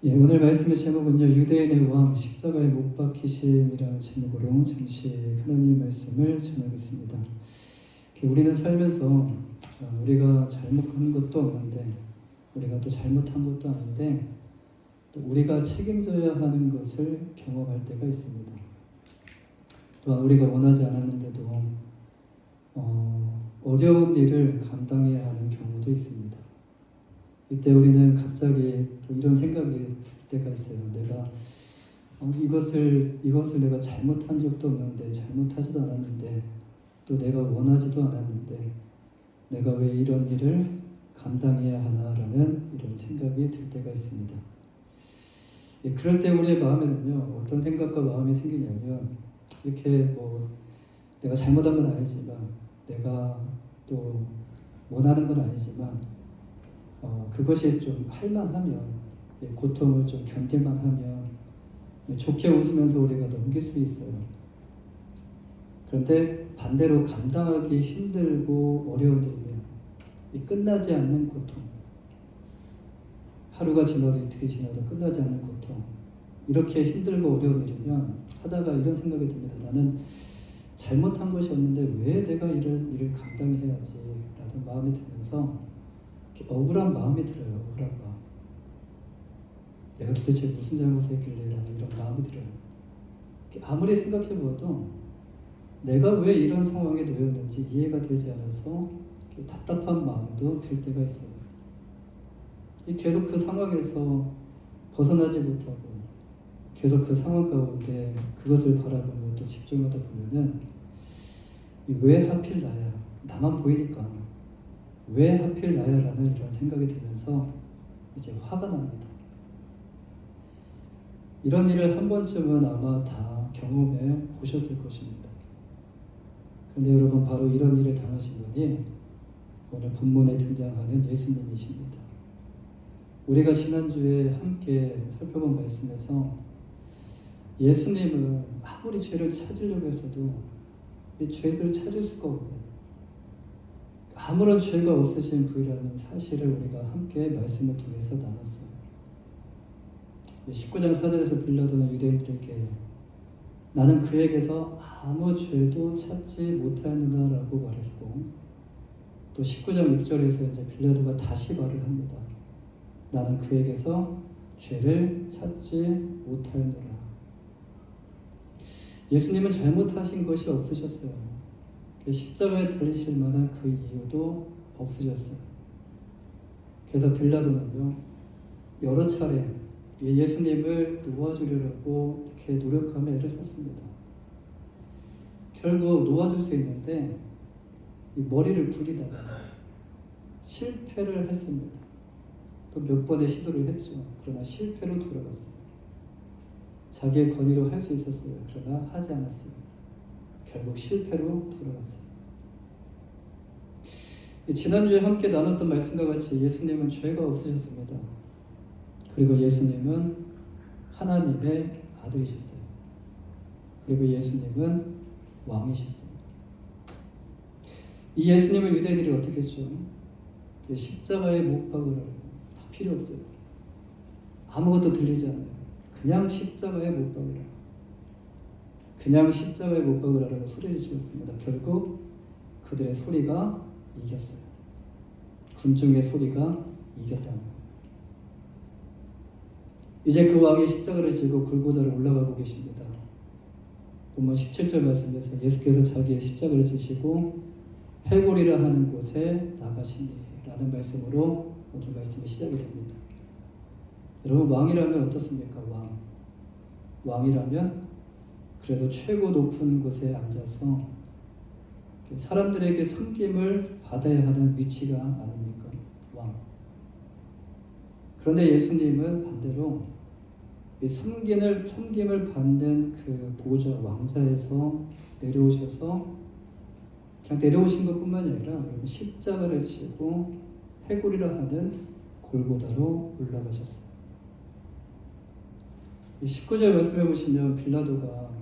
예, 오늘 말씀의 제목은요, 유대인의 왕 십자가에 못 박히심이라는 제목으로 잠시 하나님의 말씀을 전하겠습니다. 우리는 살면서 우리가 잘못한 것도 없는데, 우리가 또 잘못한 것도 아닌데, 또 우리가 책임져야 하는 것을 경험할 때가 있습니다. 또한 우리가 원하지 않았는데도 어려운 일을 감당해야 하는 경우도 있습니다. 이때 우리는 갑자기 또 이런 생각이 들 때가 있어요. 내가 이것을 내가 잘못한 적도 없는데, 잘못하지도 않았는데, 또 내가 원하지도 않았는데 내가 왜 이런 일을 감당해야 하나라는 이런 생각이 들 때가 있습니다. 예, 그럴 때 우리의 마음에는요, 어떤 생각과 마음이 생기냐면, 이렇게 내가 잘못한 건 아니지만, 내가 또 원하는 건 아니지만, 그것이 좀 할만하면, 고통을 좀 견딜만 하면 좋게 웃으면서 우리가 넘길 수 있어요. 그런데 반대로 감당하기 힘들고 어려운 일이면, 이 끝나지 않는 고통, 하루가 지나도 이틀이 지나도 끝나지 않는 고통, 이렇게 힘들고 어려운 일이면 하다가 이런 생각이 듭니다. 나는 잘못한 것이 없는데 왜 내가 이런 일을 감당해야지 라는 마음이 들면서 억울한 마음이 들어요. 억울한 마음. 내가 도대체 무슨 잘못을 했길래 라는 이런 마음이 들어요. 아무리 생각해봐도 내가 왜 이런 상황에 놓였는지 이해가 되지 않아서 답답한 마음도 들 때가 있어요. 계속 그 상황에서 벗어나지 못하고 계속 그 상황 가운데 그것을 바라보며 또 집중하다 보면은, 왜 하필 나야? 나만 보이니까 왜 하필 나야? 라는 이런 생각이 들면서 이제 화가 납니다. 이런 일을 한 번쯤은 아마 다 경험해 보셨을 것입니다. 그런데 여러분, 바로 이런 일을 당하신 분이 오늘 본문에 등장하는 예수님이십니다. 우리가 지난주에 함께 살펴본 말씀에서 예수님은 아무리 죄를 찾으려고 해서도 이 죄를 찾을 수가 없는, 아무런 죄가 없으신 분이라는 사실을 우리가 함께 말씀을 통해서 나눴어요. 19장 4절에서 빌라도는 유대인들에게 나는 그에게서 아무 죄도 찾지 못하였느냐 라고 말했고, 또 19장 6절에서 이제 빌라도가 다시 말을 합니다. 나는 그에게서 죄를 찾지 못하였노라. 예수님은 잘못하신 것이 없으셨어요. 십자가에 달리실 만한 그 이유도 없으셨어요. 그래서 빌라도는요, 여러 차례 예수님을 놓아주려고 이렇게 노력하며 애를 썼습니다. 결국 놓아줄 수 있는데 이 머리를 굴리다가 실패를 했습니다. 또 몇 번의 시도를 했죠. 그러나 실패로 돌아갔어요. 자기의 권위로 할 수 있었어요. 그러나 하지 않았어요. 결국 실패로 돌아갔어요. 지난주에 함께 나눴던 말씀과 같이 예수님은 죄가 없으셨습니다. 그리고 예수님은 하나님의 아들이셨어요. 그리고 예수님은 왕이셨습니다. 이 예수님을 유대인들이 어떻게 했죠? 십자가에 못 박으라고. 다 필요 없어요. 아무것도 들리지 않아요. 그냥 십자가에 못 박으라. 그냥 십자가에 못 박으라라고 소리를 지었습니다. 결국 그들의 소리가 이겼어요. 군중의 소리가 이겼다는 거예요. 이제 그 왕이 십자가를 지고 골고다를 올라가고 계십니다. 본문 17절 말씀에서 예수께서 자기의 십자가를 지시고 해골이라 하는 곳에 나가시니 라는 말씀으로 오늘 말씀이 시작이 됩니다. 여러분, 왕이라면 어떻습니까? 왕이라면 그래도 최고 높은 곳에 앉아서 사람들에게 섬김을 받아야 하는 위치가 아닙니까? 왕. 그런데 예수님은 반대로 이 섬김을 받는 그 보좌, 왕자에서 내려오셔서 그냥 내려오신 것뿐만이 아니라 십자가를 지고 해골이라 하는 골고다로 올라가셨어요. 19절 말씀해 보시면 빌라도가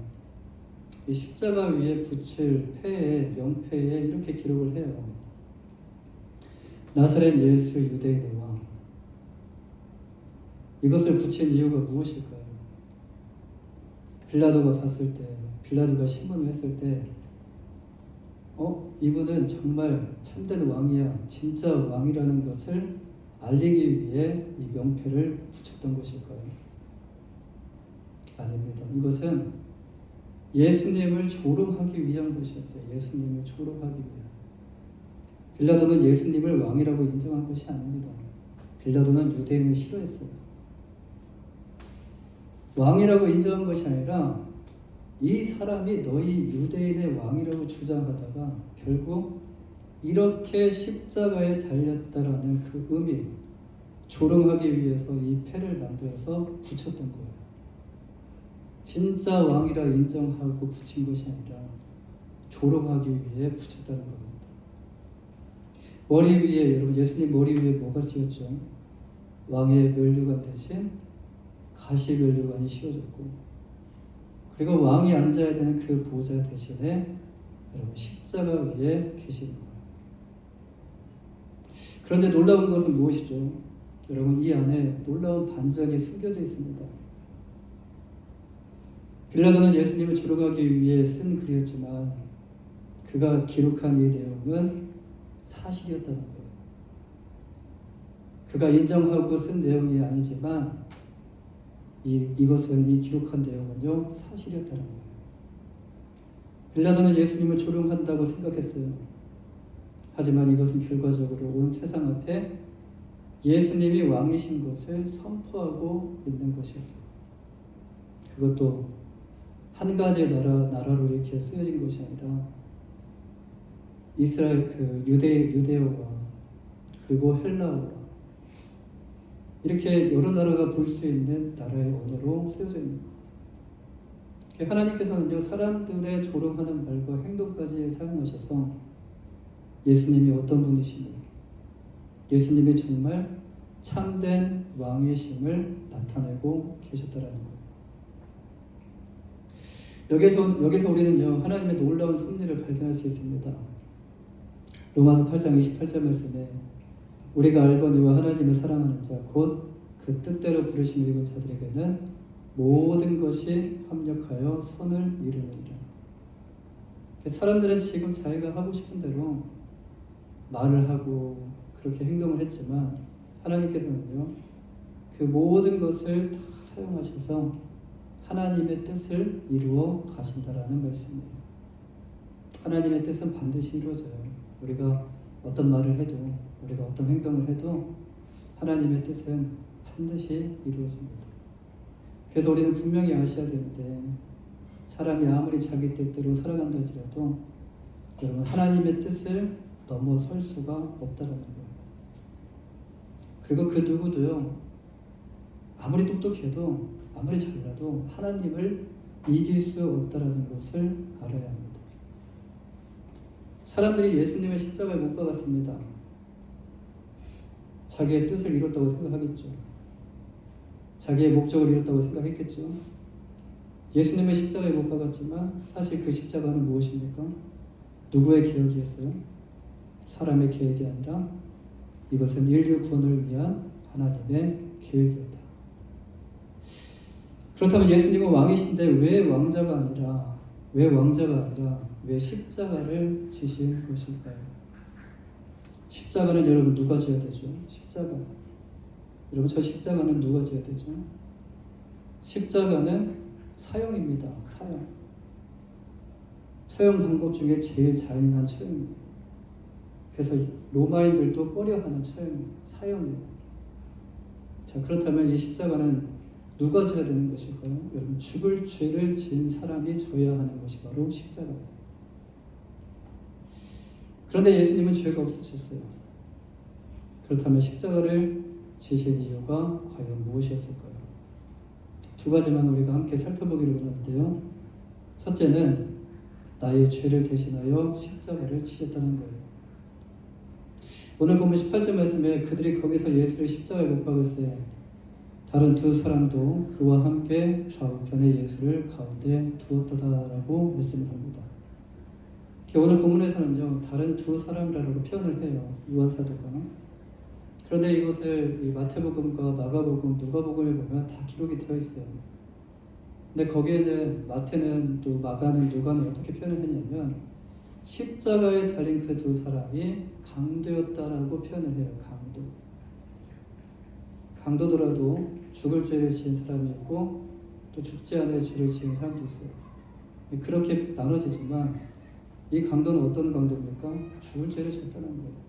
이 십자가 위에 붙일 명패에 이렇게 기록을 해요. 나사렛 예수 유대인의 왕. 이것을 붙인 이유가 무엇일까요? 빌라도가 봤을 때, 빌라도가 신문을 했을 때, 이분은 정말 참된 왕이야, 진짜 왕이라는 것을 알리기 위해 이 명패를 붙였던 것일까요? 아닙니다. 이것은 예수님을 조롱하기 위한 것이었어요. 예수님을 조롱하기 위한. 빌라도는 예수님을 왕이라고 인정한 것이 아닙니다. 빌라도는 유대인을 싫어했어요. 왕이라고 인정한 것이 아니라 이 사람이 너희 유대인의 왕이라고 주장하다가 결국 이렇게 십자가에 달렸다라는 그 의미, 조롱하기 위해서 이 패를 만들어서 붙였던 거예요. 진짜 왕이라 인정하고 붙인 것이 아니라 조롱하기 위해 붙였다는 겁니다. 머리 위에, 여러분 예수님 머리 위에 뭐가 쓰였죠? 왕의 면류관 대신 가시 면류관이 씌워졌고, 그리고 왕이 앉아야 되는 그 보좌 대신에 여러분 십자가 위에 계시는 거예요. 그런데 놀라운 것은 무엇이죠? 여러분 이 안에 놀라운 반전이 숨겨져 있습니다. 빌라도는 예수님을 조롱하기 위해 쓴 글이었지만 그가 기록한 이 내용은 사실이었다는 거예요. 그가 인정하고 쓴 내용이 아니지만 이것은 이 기록한 내용은요 사실이었다는 거예요. 빌라도는 예수님을 조롱한다고 생각했어요. 하지만 이것은 결과적으로 온 세상 앞에 예수님이 왕이신 것을 선포하고 있는 것이었어요. 그것도 한 가지 나라로 이렇게 쓰여진 것이 아니라 이스라엘 유대어와 그리고 헬라어와 이렇게 여러 나라가 볼 수 있는 나라의 언어로 쓰여져 있는 것. 하나님께서는요 사람들의 조롱하는 말과 행동까지 사용하셔서 예수님이 어떤 분이심을, 예수님이 정말 참된 왕이심을 나타내고 계셨다라는 것. 여기서 우리는요 하나님의 놀라운 섭리를 발견할 수 있습니다. 로마서 8장 28절 말씀에 우리가 알거니와 하나님을 사랑하는 자 곧 그 뜻대로 부르심을 입은 자들에게는 모든 것이 합력하여 선을 이루느니라. 사람들은 지금 자기가 하고 싶은 대로 말을 하고 그렇게 행동을 했지만 하나님께서는요 그 모든 것을 다 사용하셔서 하나님의 뜻을 이루어 가신다라는 말씀이에요. 하나님의 뜻은 반드시 이루어져요. 우리가 어떤 말을 해도, 우리가 어떤 행동을 해도 하나님의 뜻은 반드시 이루어집니다. 그래서 우리는 분명히 아셔야 되는데 사람이 아무리 자기 뜻대로 살아간다 할지라도 여러분 하나님의 뜻을 넘어설 수가 없다는 거예요. 그리고 그 누구도요 아무리 똑똑해도 아무리 잘나도 하나님을 이길 수 없다는 것을 알아야 합니다. 사람들이 예수님의 십자가에 못 박았습니다. 자기의 뜻을 이뤘다고 생각하겠죠. 자기의 목적을 이뤘다고 생각했겠죠. 예수님의 십자가에 못 박았지만 사실 그 십자가는 무엇입니까? 누구의 계획이었어요? 사람의 계획이 아니라 이것은 인류 구원을 위한 하나님의 계획이었다. 그렇다면 예수님은 왕이신데 왜 왕자가 아니라 왜 십자가를 지신 것일까요? 십자가는 여러분 누가 져야 되죠? 십자가. 여러분 저 십자가는 누가 져야 되죠? 십자가는 사형입니다. 사형. 처형 방법 중에 제일 잔인한 처형이에요. 그래서 로마인들도 꺼려하는 처형이에요. 사형이에요. 자, 그렇다면 이 십자가는 누가 져야 되는 것일까요? 여러분 죽을 죄를 지은 사람이 져야 하는 것이 바로 십자가예요. 그런데 예수님은 죄가 없으셨어요. 그렇다면 십자가를 지신 이유가 과연 무엇이었을까요? 두 가지만 우리가 함께 살펴보기로 하는데요. 첫째는 나의 죄를 대신하여 십자가를 지셨다는 거예요. 오늘 보면 18절 말씀에 그들이 거기서 예수를 십자가에 못 박을세 다른 두 사람도 그와 함께 좌우편에 예수를 가운데 두었다라고 말씀을 합니다. 오늘 본문에서는요 다른 두 사람이라고 표현을 해요. 요한 사도가. 그런데 이것을 이 마태복음과 마가복음, 누가복음에 보면 다 기록이 되어 있어요. 근데 거기에는 마태는 또 마가는 누가는 어떻게 표현을 했냐면 십자가에 달린 그 두 사람이 강도였다라고 표현을 해요. 강도. 강도더라도 죽을 죄를 지은 사람이 있고 또 죽지 않을 죄를 지은 사람도 있어요. 그렇게 나눠지지만 이 강도는 어떤 강도입니까? 죽을 죄를 졌다는 거예요.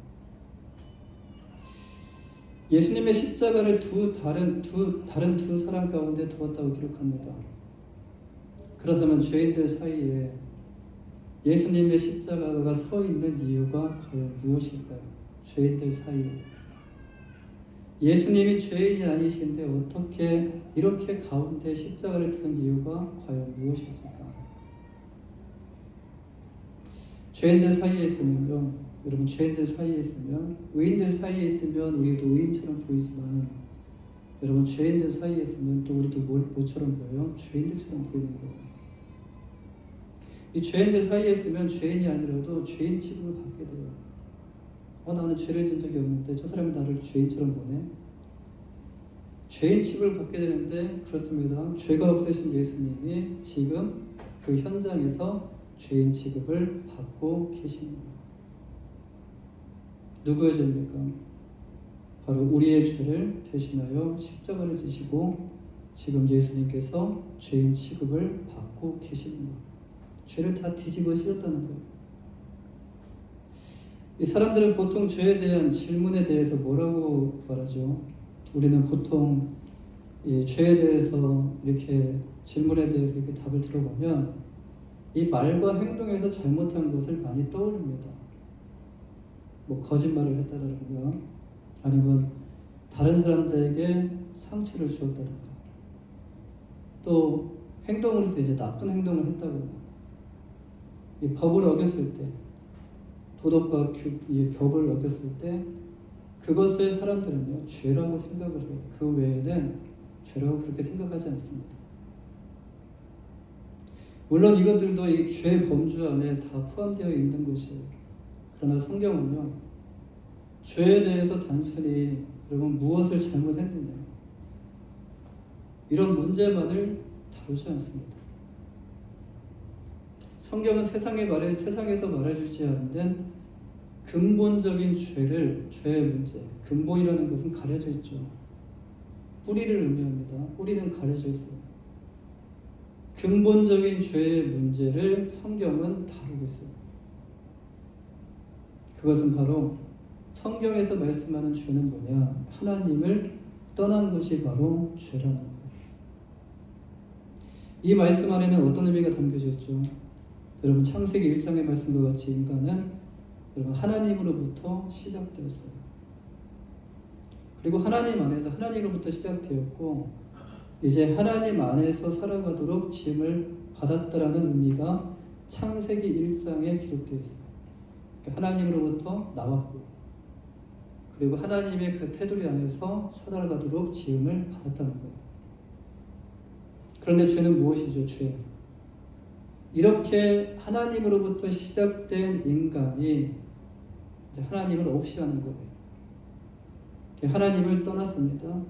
예수님의 십자가를 다른 두 사람 가운데 두었다고 기록합니다. 그렇다면 죄인들 사이에 예수님의 십자가가 서 있는 이유가 과연 무엇일까요? 죄인들 사이에 예수님이 죄인이 아니신데 어떻게 이렇게 가운데 십자가를 둔 이유가 과연 무엇이었을까? 죄인들 사이에 있으면요, 여러분 죄인들 사이에 있으면 의인들 사이에 있으면 우리도 의인처럼 보이지만 여러분 죄인들 사이에 있으면 또 우리도 뭐처럼 보여요? 죄인들처럼 보이는 거예요. 이 죄인들 사이에 있으면 죄인이 아니라도 죄인 취급을 받게 돼요. 나는 죄를 진 적이 없는데 저 사람이 나를 죄인처럼 보네. 죄인 취급을 받게 되는데 그렇습니다. 죄가 없으신 예수님이 지금 그 현장에서 죄인 취급을 받고 계십니다. 누구의 죄입니까? 바로 우리의 죄를 대신하여 십자가를 지시고 지금 예수님께서 죄인 취급을 받고 계십니다. 죄를 다 뒤집어 씌웠다는 거예요. 이 사람들은 보통 죄에 대한 질문에 대해서 뭐라고 말하죠? 우리는 보통 이 죄에 대해서 이렇게 질문에 대해서 이렇게 답을 들어보면 이 말과 행동에서 잘못한 것을 많이 떠올립니다. 뭐 거짓말을 했다든가 아니면 다른 사람들에게 상처를 주었다든가 또 행동으로서 이제 나쁜 행동을 했다거나 이 법을 어겼을 때 도덕과 이 법을 어겼을 때 그것을 사람들은요 죄라고 생각을 해요. 그 외에는 죄라고 그렇게 생각하지 않습니다. 물론 이것들도 이 죄 범주 안에 다 포함되어 있는 것이에요. 그러나 성경은요 죄에 대해서 단순히 여러분 무엇을 잘못했느냐 이런 문제만을 다루지 않습니다. 성경은 세상에서 말해주지 않는 근본적인 죄의 문제, 근본이라는 것은 가려져 있죠. 뿌리를 의미합니다. 뿌리는 가려져 있어요. 근본적인 죄의 문제를 성경은 다루고 있어요. 그것은 바로 성경에서 말씀하는 죄는 뭐냐? 하나님을 떠난 것이 바로 죄라는 거예요. 이 말씀 안에는 어떤 의미가 담겨져 있죠? 여러분 창세기 1장의 말씀과 같이 인간은 여러분 하나님으로부터 시작되었어요. 그리고 하나님 안에서 하나님으로부터 시작되었고 이제 하나님 안에서 살아가도록 지음을 받았다라는 의미가 창세기 1장에 기록되어 있어요. 그러니까 하나님으로부터 나왔고 그리고 하나님의 그 테두리 안에서 살아가도록 지음을 받았다는 거예요. 그런데 죄는 무엇이죠? 죄. 이렇게 하나님으로부터 시작된 인간이 이제 하나님을 없이 하는 거예요. 하나님을 떠났습니다.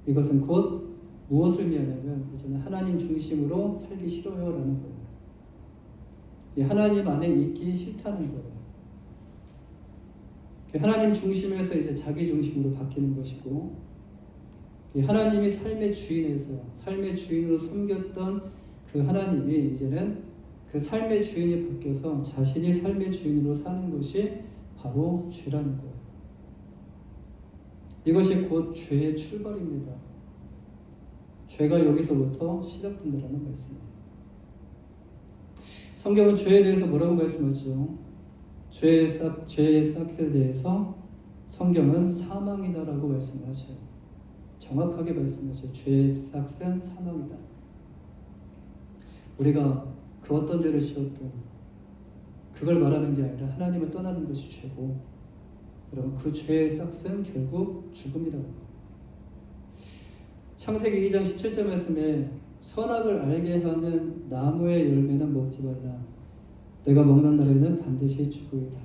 이것은 곧 무엇을 의미하냐면 이제는 하나님 중심으로 살기 싫어요 라는 거예요. 하나님 안에 있기 싫다는 거예요. 하나님 중심에서 이제 자기 중심으로 바뀌는 것이고 하나님이 삶의 주인으로 섬겼던 그 하나님이 이제는 그 삶의 주인이 바뀌어서 자신이 삶의 주인으로 사는 것이 바로 죄라는 거예요. 이것이 곧 죄의 출발입니다. 죄가 여기서부터 시작된다는 말씀이에요. 성경은 죄에 대해서 뭐라고 말씀하죠? 죄의 싹에 대해서 성경은 사망이다라고 말씀하셔요. 정확하게 말씀하셔요. 죄의 싹은 사망이다. 우리가 그 어떤 죄를 지었든 그걸 말하는 게 아니라 하나님을 떠나는 것이 죄고 여러분 그 죄의 싹은 결국 죽음이라는 거예요. 창세기 2장 17절 말씀에 선악을 알게 하는 나무의 열매는 먹지 말라. 내가 먹는 날에는 반드시 죽으리라.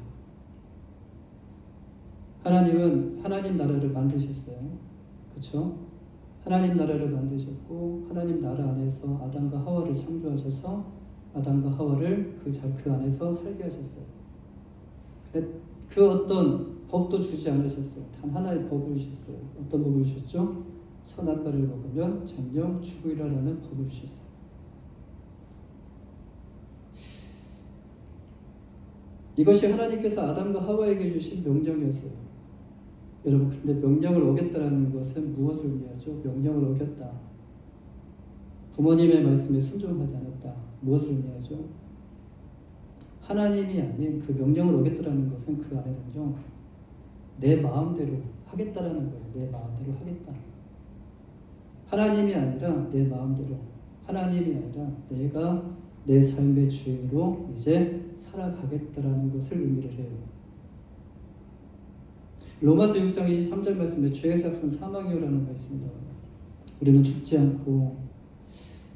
하나님은 하나님 나라를 만드셨어요. 그렇죠? 하나님 나라를 만드셨고 하나님 나라 안에서 아담과 하와를 창조하셔서 아담과 하와를 그 안에서 살게 하셨어요. 근데 그 어떤 법도 주지 않으셨어요. 단 하나의 법을 주셨어요. 어떤 법을 주셨죠? 선악과를 먹으면 정녕 죽으리라라는 법을 주셨어요. 이것이 하나님께서 아담과 하와에게 주신 명령이었어요. 여러분, 근데 명령을 어겼다는 것은 무엇을 의미하죠? 명령을 어겼다. 부모님의 말씀에 순종하지 않았다. 무엇을 의미하죠? 하나님이 아닌 그 명령을 어겼다는 것은 그 안에는요, 내 마음대로 하겠다라는 거예요. 내 마음대로 하겠다. 하나님이 아니라 내 마음대로, 하나님이 아니라 내가 내 삶의 주인으로 이제 살아가겠다라는 것을 의미를 해요. 로마서 6장 23절 말씀에 죄의 삭은 사망이요라는 말씀이 나와요. 우리는 죽지 않고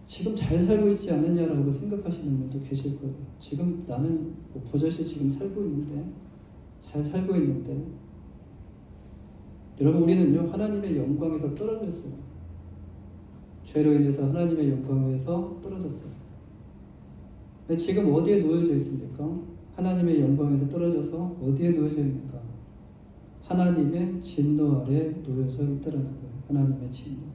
지금 잘 살고 있지 않느냐라고 생각하시는 분도 계실 거예요. 지금 나는 버젓이 지금 살고 있는데, 잘 살고 있는데, 여러분, 우리는요 하나님의 영광에서 떨어졌어요. 죄로 인해서 하나님의 영광에서 떨어졌어요. 근데 지금 어디에 놓여져 있습니까? 하나님의 영광에서 떨어져서 어디에 놓여져 있는가? 하나님의 진노 아래 놓여져 있다는 거예요. 하나님의 진노.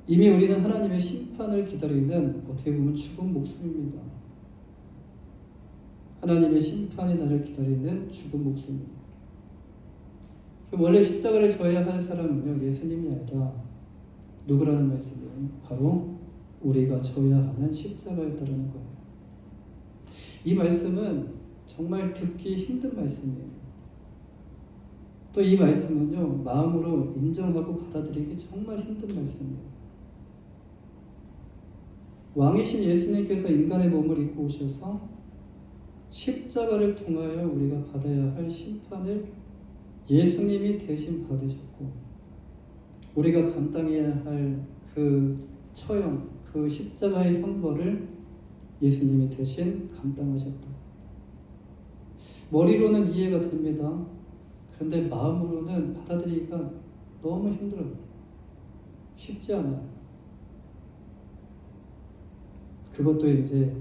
이미 우리는 하나님의 심판을 기다리는 어떻게 보면 죽은 목숨입니다. 하나님의 심판의 날을 기다리는 죽은 목숨입니다. 원래 십자가를 져야 할 사람은요 예수님이 아니라 누구라는 말씀이에요? 바로 우리가 져야 하는 십자가였다는 거예요. 이 말씀은 정말 듣기 힘든 말씀이에요. 또 이 말씀은요 마음으로 인정하고 받아들이기 정말 힘든 말씀이에요. 왕이신 예수님께서 인간의 몸을 입고 오셔서 십자가를 통하여 우리가 받아야 할 심판을 예수님이 대신 받으셨고, 우리가 감당해야 할 그 처형, 그 십자가의 형벌을 예수님이 대신 감당하셨다. 머리로는 이해가 됩니다. 그런데 마음으로는 받아들이기가 너무 힘들어요. 쉽지 않아요. 그것도 이제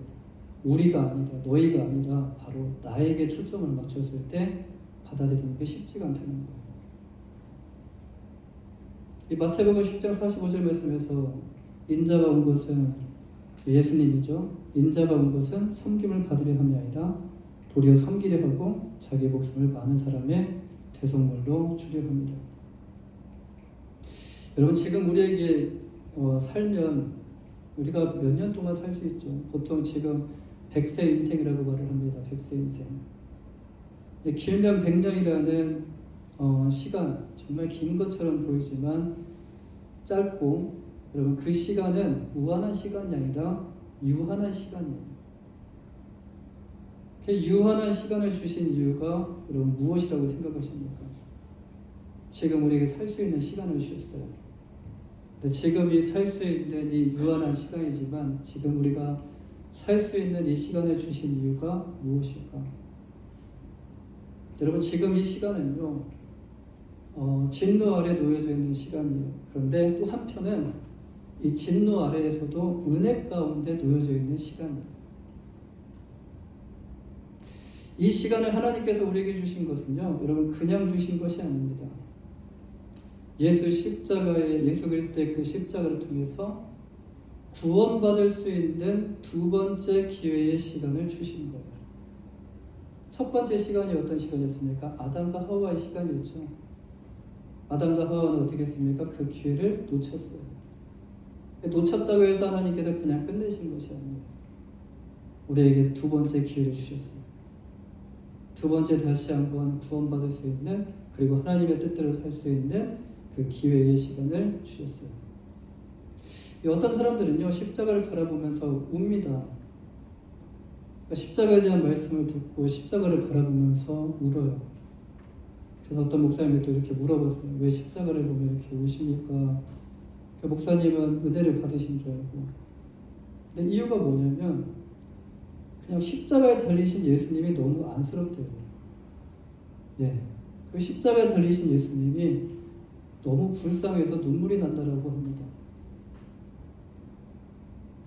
우리가 아니라, 너희가 아니라 바로 나에게 초점을 맞췄을 때 받아들이는 게 쉽지가 않다는 거예요. 이 마태복음 10장 45절 말씀에서 인자가 온 것은 예수님이죠. 인자가 온 것은 섬김을 받으려 함이 아니라 도리어 섬기려 하고 자기 목숨을 많은 사람의 대속물로 주려 함이라. 여러분, 지금 우리에게 살면 우리가 몇 년 동안 살 수 있죠. 보통 지금 100세 인생이라고 말을 합니다. 100세 인생. 길면 100년이라는 시간, 정말 긴 것처럼 보이지만 짧고, 여러분 그 시간은 무한한 시간이 아니라 유한한 시간이에요. 그 유한한 시간을 주신 이유가 여러분 무엇이라고 생각하십니까? 지금 우리에게 살 수 있는 시간을 주셨어요. 근데 지금이 살 수 있는 이 유한한 시간이지만 지금 우리가 살 수 있는 이 시간을 주신 이유가 무엇일까? 여러분, 지금 이 시간은요 진노 아래 놓여져 있는 시간이에요. 그런데 또 한편은 이 진노 아래에서도 은혜 가운데 놓여져 있는 시간이에요. 이 시간을 하나님께서 우리에게 주신 것은요 여러분 그냥 주신 것이 아닙니다. 예수 그리스도의 그 십자가를 통해서 구원받을 수 있는 두 번째 기회의 시간을 주신 거예요. 첫 번째 시간이 어떤 시간이었습니까? 아담과 하와의 시간이었죠. 아담과 하와는 어떻게 했습니까? 그 기회를 놓쳤어요. 놓쳤다고 해서 하나님께서 그냥 끝내신 것이 아니에요. 우리에게 두 번째 기회를 주셨어요. 두 번째 다시 한번 구원받을 수 있는, 그리고 하나님의 뜻대로 살 수 있는 그 기회의 시간을 주셨어요. 어떤 사람들은요 십자가를 바라보면서 웁니다. 그러니까 십자가에 대한 말씀을 듣고 십자가를 바라보면서 울어요. 그래서 어떤 목사님이 또 이렇게 물어봤어요. 왜 십자가를 보면 이렇게 우십니까? 그 목사님은 은혜를 받으신 줄 알고. 근데 이유가 뭐냐면 그냥 십자가에 달리신 예수님이 너무 안쓰럽대요. 예. 그 십자가에 달리신 예수님이 너무 불쌍해서 눈물이 난다라고 합니다.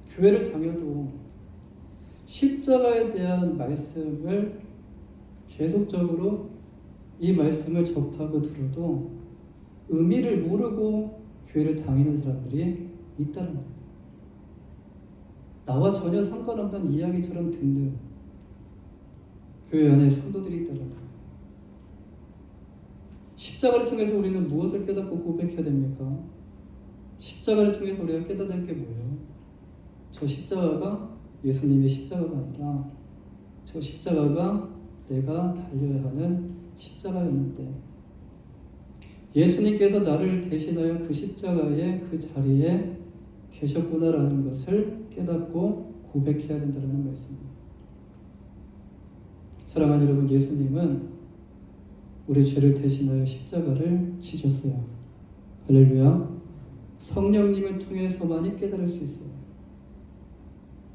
교회를 다녀도 십자가에 대한 말씀을 계속적으로 이 말씀을 접하고 들어도 의미를 모르고 교회를 다니는 사람들이 있다는 거예요. 나와 전혀 상관없는 이야기처럼 듣는 교회 안에 성도들이 있다는 거예요. 십자가를 통해서 우리는 무엇을 깨닫고 고백해야 됩니까? 십자가를 통해서 우리가 깨닫는 게 뭐예요? 저 십자가가 예수님의 십자가가 아니라 저 십자가가 내가 달려야 하는 십자가였는데 예수님께서 나를 대신하여 그 십자가의 그 자리에 계셨구나라는 것을 깨닫고 고백해야 된다는 말씀입니다. 사랑하는 여러분, 예수님은 우리 죄를 대신하여 십자가를 지셨어요. 할렐루야. 성령님을 통해서만이 깨달을 수 있어요.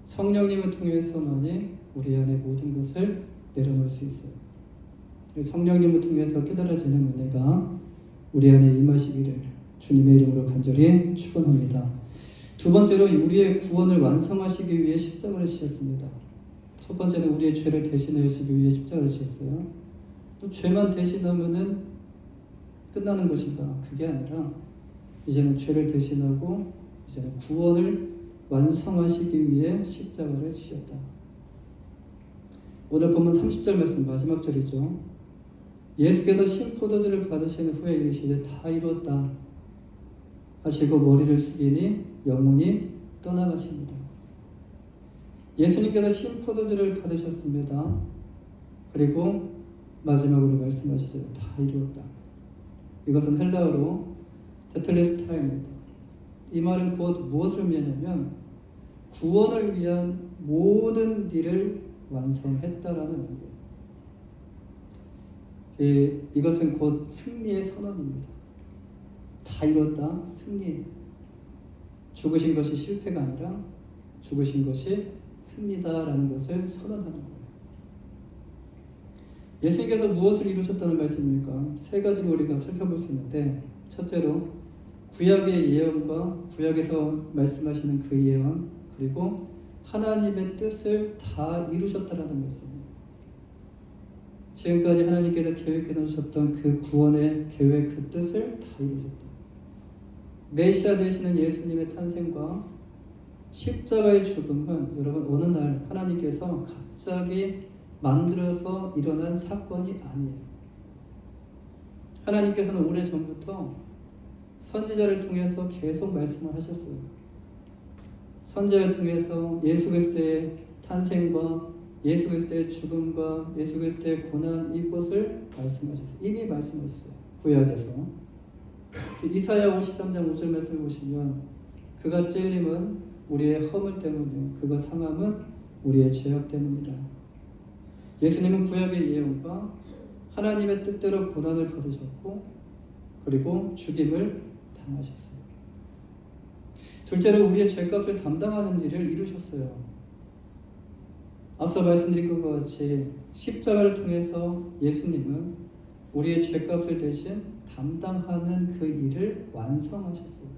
성령님을 통해서만이 우리 안에 모든 것을 내려놓을 수 있어요. 성령님을 통해서 깨달아지는 은혜가 우리 안에 임하시기를 주님의 이름으로 간절히 축원합니다. 두 번째로 우리의 구원을 완성하시기 위해 십자가를 지셨습니다. 첫 번째는 우리의 죄를 대신하시기 위해 십자가를 지셨어요. 또 죄만 대신하면은 끝나는 것인가? 그게 아니라 이제는 죄를 대신하고 이제는 구원을 완성하시기 위해 십자가를 지셨다. 오늘 본문 30절 말씀 마지막 절이죠. 예수께서 신포도주를 받으신 후에 이르시되 다 이루었다 하시고 머리를 숙이니 영혼이 떠나가십니다. 예수님께서 신포도주를 받으셨습니다. 그리고 마지막으로 말씀하시죠. 다 이루었다. 이것은 헬라어로 테텔레스타입니다. 이 말은 곧 무엇을 의미하냐면 구원을 위한 모든 일을 완성했다라는 의미예요. 이것은 곧 승리의 선언입니다. 다 이뤘다, 승리. 죽으신 것이 실패가 아니라 죽으신 것이 승리다라는 것을 선언하는 거예요. 예수님께서 무엇을 이루셨다는 말씀입니까? 세 가지로 우리가 살펴볼 수 있는데, 첫째로 구약의 예언과 구약에서 말씀하시는 그 예언, 그리고 하나님의 뜻을 다 이루셨다라는 말씀입니다. 지금까지 하나님께서 계획해 놓으셨던 그 구원의 계획, 그 뜻을 다 이루셨다. 메시아 되시는 예수님의 탄생과 십자가의 죽음은 여러분 어느 날 하나님께서 갑자기 만들어서 일어난 사건이 아니에요. 하나님께서는 오래전부터 선지자를 통해서 계속 말씀을 하셨어요. 선지자를 통해서 예수 그리스도의 탄생과 예수 그리스도의 죽음과 예수 그리스도의 고난 이것을 말씀하셨어요. 이미 말씀하셨어요. 구약에서. 이사야 53장 5절 말씀을 보시면 그가 찔림은 우리의 허물 때문이요 그가 상함은 우리의 죄악 때문이라. 예수님은 구약의 예언과 하나님의 뜻대로 고난을 받으셨고 그리고 죽임을 당하셨어요. 둘째로 우리의 죄값을 담당하는 일을 이루셨어요. 앞서 말씀드린 것과 같이 십자가를 통해서 예수님은 우리의 죄값을 대신 담당하는 그 일을 완성하셨어요.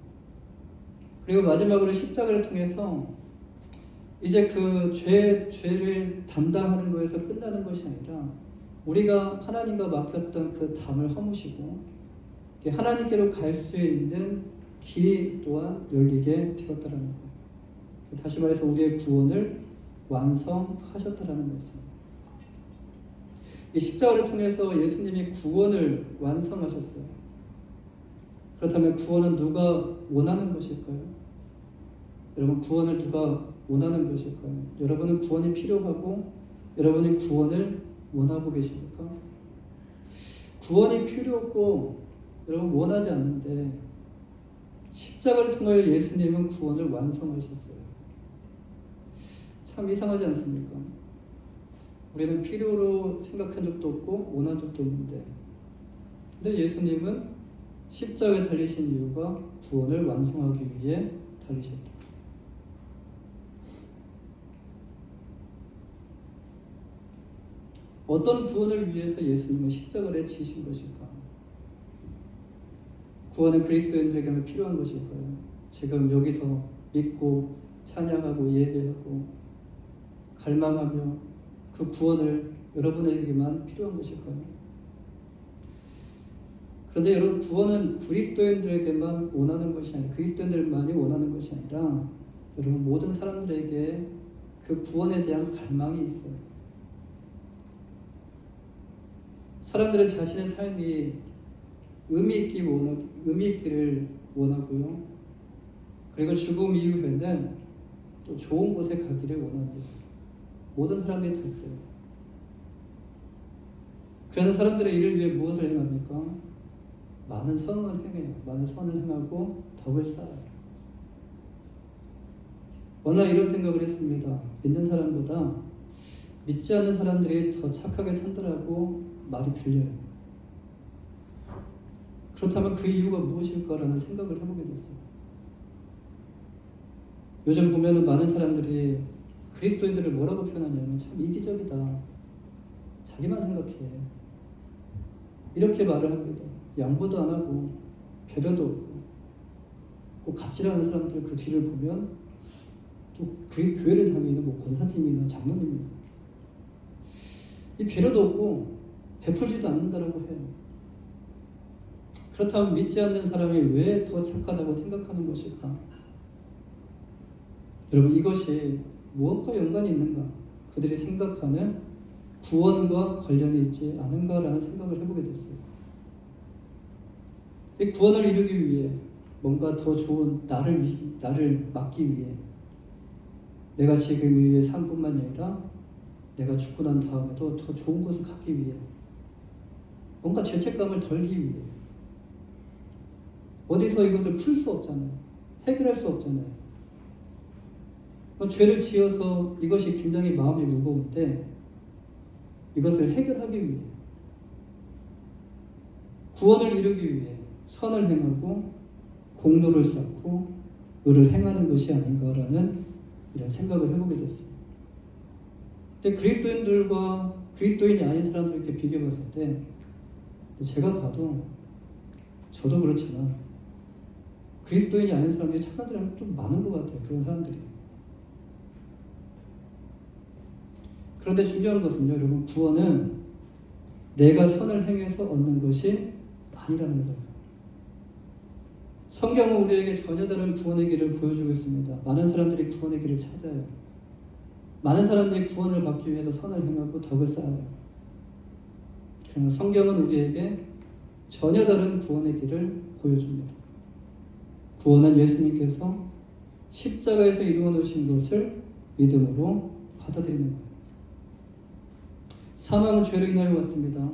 그리고 마지막으로 십자가를 통해서 이제 그 죄를 담당하는 것에서 끝나는 것이 아니라 우리가 하나님과 맡겼던 그 담을 허무시고 하나님께로 갈 수 있는 길이 또한 열리게 되었다라는 거예요. 다시 말해서 우리의 구원을 완성하셨다라는 말씀입니다. 이 십자가를 통해서 예수님이 구원을 완성하셨어요. 그렇다면 구원은 누가 원하는 것일까요? 여러분, 구원을 누가 원하는 것일까요? 여러분은 구원이 필요하고 여러분이 구원을 원하고 계십니까? 구원이 필요 없고 여러분 원하지 않는데 십자가를 통하여 예수님은 구원을 완성하셨어요. 참 이상하지 않습니까? 우리는 필요로 생각한 적도 없고 원한 적도 없는데 근데 예수님은 십자가에 달리신 이유가 구원을 완성하기 위해 달리셨다. 어떤 구원을 위해서 예수님은 십자가를 지신 것일까? 구원은 그리스도인들에게만 필요한 것일까요? 지금 여기서 믿고 찬양하고 예배하고 갈망하며 그 구원을 여러분에게만 필요한 것일까요? 그런데 여러분, 구원은 그리스도인들에게만 원하는 것이 아니라 그리스도인들만이 원하는 것이 아니라 여러분 모든 사람들에게 그 구원에 대한 갈망이 있어요. 사람들은 자신의 삶이 의미 있기를 원하고요. 그리고 죽음 이후에는 또 좋은 곳에 가기를 원합니다. 모든 사람들이 다 그래요. 그래서 사람들은 이를 위해 무엇을 행합니까? 많은 선을 행해요. 많은 선을 행하고 덕을 쌓아요. 어느 날 이런 생각을 했습니다. 믿는 사람보다 믿지 않는 사람들이 더 착하게 산다라고 말이 들려요. 그렇다면 그 이유가 무엇일까라는 생각을 해보게 됐어요. 요즘 보면은 많은 사람들이 그리스도인들을 뭐라고 표현하냐면 참 이기적이다. 자기만 생각해. 이렇게 말을 합니다. 양보도 안 하고 배려도 없고 꼭 갑질하는 사람들 그 뒤를 보면 또 그 교회를 다니는 뭐 권사님이나 장로님이나 이 배려도 없고 베풀지도 않는다라고 해요. 그렇다면 믿지 않는 사람이 왜 더 착하다고 생각하는 것일까? 여러분, 이것이 무엇과 연관이 있는가? 그들이 생각하는 구원과 관련이 있지 않은가라는 생각을 해보게 됐어요. 이 구원을 이루기 위해 뭔가 더 좋은 나를 맡기 위해 내가 지금 위의 삶뿐만이 아니라 내가 죽고 난 다음에도 더 좋은 곳을 가기 위해 뭔가 죄책감을 덜기 위해 어디서 이것을 풀 수 없잖아요. 해결할 수 없잖아요. 죄를 지어서 이것이 굉장히 마음이 무거운데 이것을 해결하기 위해 구원을 이루기 위해 선을 행하고 공로를 쌓고 의를 행하는 것이 아닌가라는 이런 생각을 해보게 됐어요. 근데 그리스도인들과 그리스도인이 아닌 사람들 이렇게 비교해 봤을 때 제가 봐도 저도 그렇지만 그리스도인이 아닌 사람들이 착한 사람이 좀 많은 것 같아요. 그런 사람들이. 그런데 중요한 것은요, 여러분, 구원은 내가 선을 행해서 얻는 것이 아니라는 거예요. 성경은 우리에게 전혀 다른 구원의 길을 보여주고 있습니다. 많은 사람들이 구원의 길을 찾아요. 많은 사람들이 구원을 받기 위해서 선을 행하고 덕을 쌓아요. 그러나 성경은 우리에게 전혀 다른 구원의 길을 보여줍니다. 구원은 예수님께서 십자가에서 이루어 놓으신 것을 믿음으로 받아들이는 거예요. 사망은 죄로 인하여 왔습니다.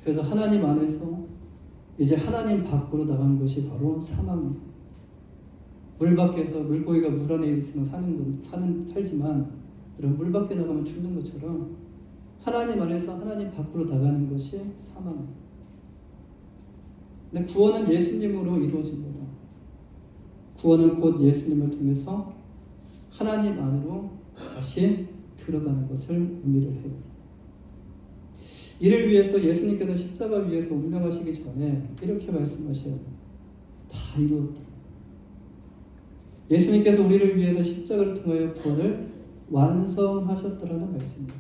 그래서 하나님 안에서 이제 하나님 밖으로 나간 것이 바로 사망이에요. 물 밖에서 물고기가 물 안에 있으면 살지만 이런 물 밖에 나가면 죽는 것처럼 하나님 안에서 하나님 밖으로 나가는 것이 사망이에요. 근데 구원은 예수님으로 이루어집니다. 구원은 곧 예수님을 통해서 하나님 안으로 다시 들어가는 것을 의미를 해요. 이를 위해서 예수님께서 십자가 위에서 운명하시기 전에 이렇게 말씀하셔요. 다 이루었다. 예수님께서 우리를 위해서 십자가를 통하여 구원을 완성하셨다라는 말씀입니다.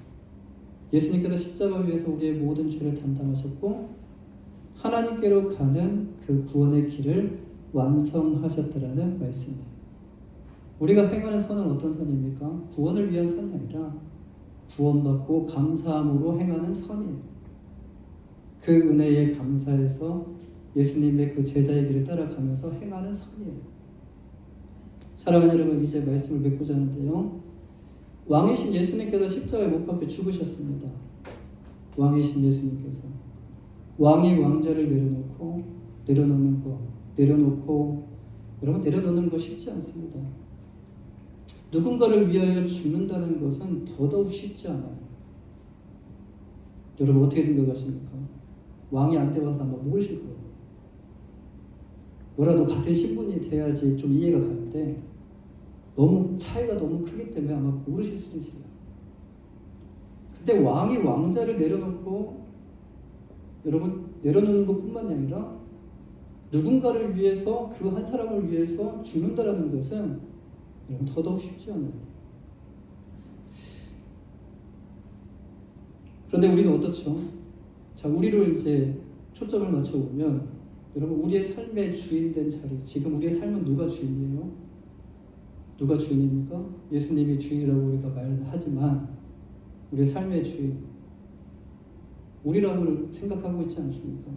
예수님께서 십자가 위에서 우리의 모든 죄를 담당하셨고 하나님께로 가는 그 구원의 길을 완성하셨다라는 말씀이에요. 우리가 행하는 선은 어떤 선입니까? 구원을 위한 선이 아니라 구원받고 감사함으로 행하는 선이에요. 그 은혜에 감사해서 예수님의 그 제자의 길을 따라가면서 행하는 선이에요. 사랑하는 여러분, 이제 말씀을 맺고자 하는데요. 왕이신 예수님께서 십자가에 못 박혀 죽으셨습니다. 왕이신 예수님께서 왕이 왕자를 내려놓고 여러분, 내려놓는 거 쉽지 않습니다. 누군가를 위하여 죽는다는 것은 더더욱 쉽지 않아요. 여러분, 어떻게 생각하십니까? 왕이 안 되어서 아마 모르실 거예요. 뭐라도 같은 신분이 돼야지 좀 이해가 가는데 차이가 너무 크기 때문에 아마 모르실 수도 있어요. 근데 왕이 왕자를 내려놓고 여러분 내려놓는 것뿐만이 아니라 누군가를 위해서 그 한 사람을 위해서 죽는다라는 것은 여러분 더더욱 쉽지 않아요. 그런데 우리는 어떻죠? 자, 우리를 이제 초점을 맞춰보면 여러분 우리의 삶의 주인된 자리, 지금 우리의 삶은 누가 주인이에요? 누가 주인입니까? 예수님이 주인이라고 우리가 말하지만 우리의 삶의 주인 우리라고 생각하고 있지 않습니까?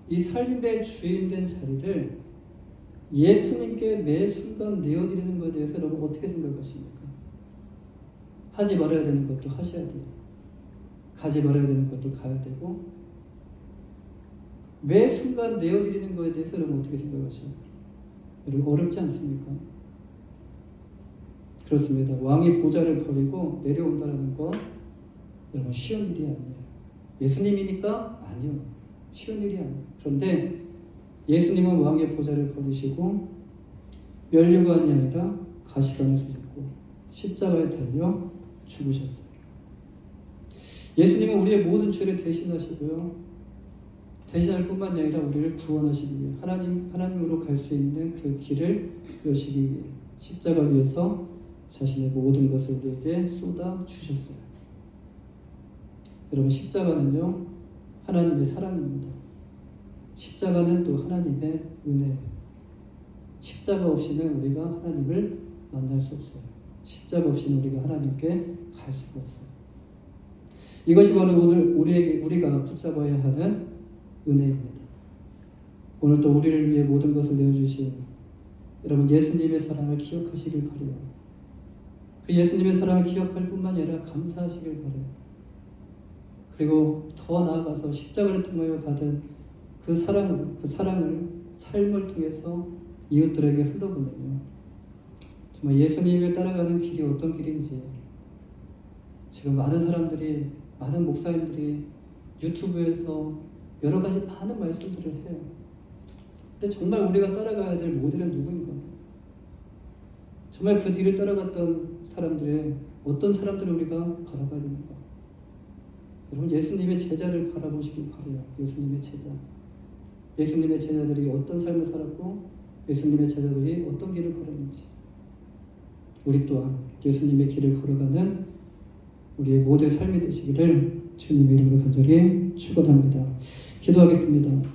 이 삶의 주인된 자리를 예수님께 매 순간 내어드리는 것에 대해서 여러분 어떻게 생각하십니까? 하지 말아야 되는 것도 하셔야 돼요. 가지 말아야 되는 것도 가야 되고 매 순간 내어드리는 것에 대해서 여러분 어떻게 생각하세요? 여러분 어렵지 않습니까? 그렇습니다. 왕이 보좌를 버리고 내려온다는 건 여러분 쉬운 일이 아니에요. 예수님이니까 아니요. 쉬운 일이 아니에요. 그런데 예수님은 왕의 보좌를 버리시고 면류관이 아니라 가시관에서 죽고 십자가에 달려 죽으셨어요. 예수님은 우리의 모든 죄를 대신하시고요. 대신할 뿐만이 아니라 우리를 구원하시기 위해 하나님으로 갈 수 있는 그 길을 여시기 위해 십자가 위에서 자신의 모든 것을 우리에게 쏟아 주셨어요. 여러분 십자가는요 하나님의 사랑입니다. 십자가는 또 하나님의 은혜예요. 십자가 없이는 우리가 하나님을 만날 수 없어요. 십자가 없이는 우리가 하나님께 갈 수가 없어요. 이것이 바로 오늘 우리가 붙잡아야 하는 은혜입니다. 오늘 또 우리를 위해 모든 것을 내어주신 여러분 예수님의 사랑을 기억하시길 바라요. 그 예수님의 사랑을 기억할 뿐만 아니라 감사하시길 바라요. 그리고 더 나아가서 십자가를 통하여 받은 그 사랑을 삶을 통해서 이웃들에게 흘러보내며 정말 예수님을 따라가는 길이 어떤 길인지 지금 많은 사람들이 많은 목사님들이 유튜브에서 여러 가지 많은 말씀들을 해요. 근데 정말 우리가 따라가야 될 모델은 누구인가? 정말 그 뒤를 따라갔던 사람들의 어떤 사람들을 우리가 바라봐야 되는가? 여러분 예수님의 제자를 바라보시길 바라요. 예수님의 제자. 예수님의 제자들이 어떤 삶을 살았고 예수님의 제자들이 어떤 길을 걸었는지 우리 또한 예수님의 길을 걸어가는 우리의 모두의 삶이 되시기를 주님의 이름으로 간절히 축원합니다. 기도하겠습니다.